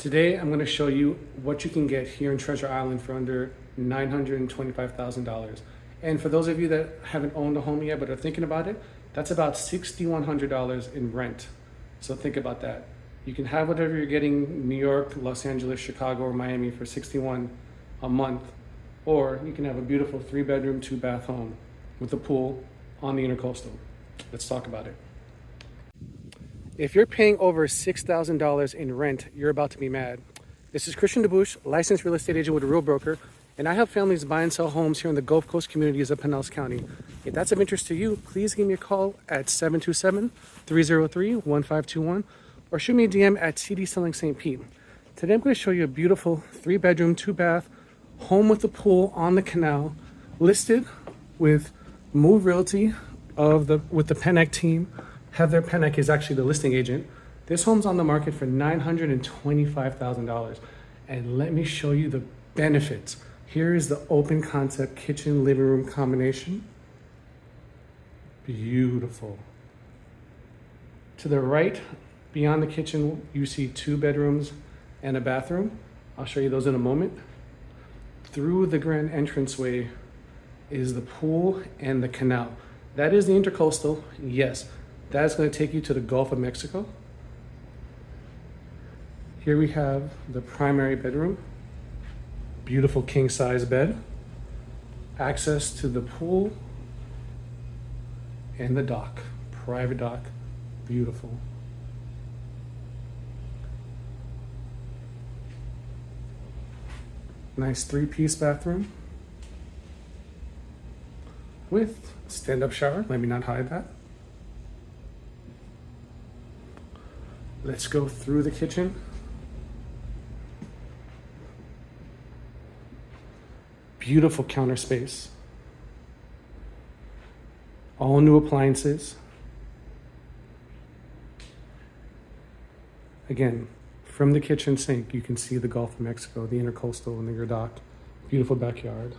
Today, I'm going to show you what you can get here in Treasure Island for under $925,000. And for those of you that haven't owned a home yet but are thinking about it, that's about $6,100 in rent. So think about that. You can have whatever you're getting in New York, Los Angeles, Chicago, or Miami for $61 a month, or you can have a beautiful 3-bedroom, 2-bath home with a pool on the Intercoastal. Let's talk about it. If you're paying over $6,000 in rent, you're about to be mad. This is Christian DeBouche, licensed real estate agent with a Real Broker, and I help families buy and sell homes here in the Gulf Coast communities of Pinellas County. If that's of interest to you, please give me a call at 727-303-1521 or shoot me a DM at CD Selling St. Pete. Today I'm going to show you a beautiful 3-bedroom, 2-bath home with a pool on the canal, listed with Move Realty with the Pennec team. Heather Pennec is actually the listing agent. This home's on the market for $925,000. And let me show you the benefits. Here is the open concept kitchen living room combination. Beautiful. To the right, beyond the kitchen, you see 2 bedrooms and a bathroom. I'll show you those in a moment. Through the grand entranceway is the pool and the canal. That is the Intercoastal, yes. That is going to take you to the Gulf of Mexico. Here we have the primary bedroom. Beautiful king-size bed. Access to the pool and the dock. Private dock. Beautiful. Nice 3-piece bathroom with stand-up shower. Let me not hide that. Let's go through the kitchen. Beautiful counter space. All new appliances. Again, from the kitchen sink, you can see the Gulf of Mexico, the Intercoastal, and your dock. Beautiful backyard.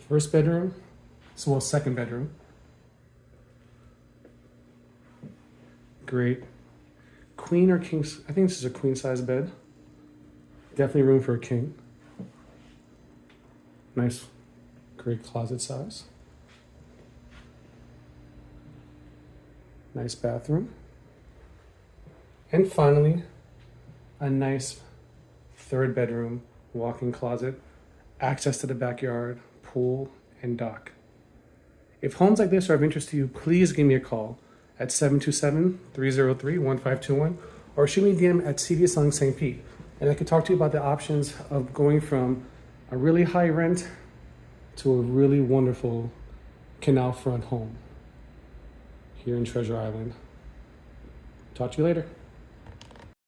First bedroom, second bedroom. Great. Queen or king, I think this is a queen size bed. Definitely room for a king. Nice, great closet size. Nice bathroom. And finally, a nice 3rd bedroom, walk-in closet, access to the backyard, pool, and dock. If homes like this are of interest to you, please give me a call at 727-303-1521 or shoot me a DM at CD Selling St. Pete. And I can talk to you about the options of going from a really high rent to a really wonderful canal front home here in Treasure Island. Talk to you later.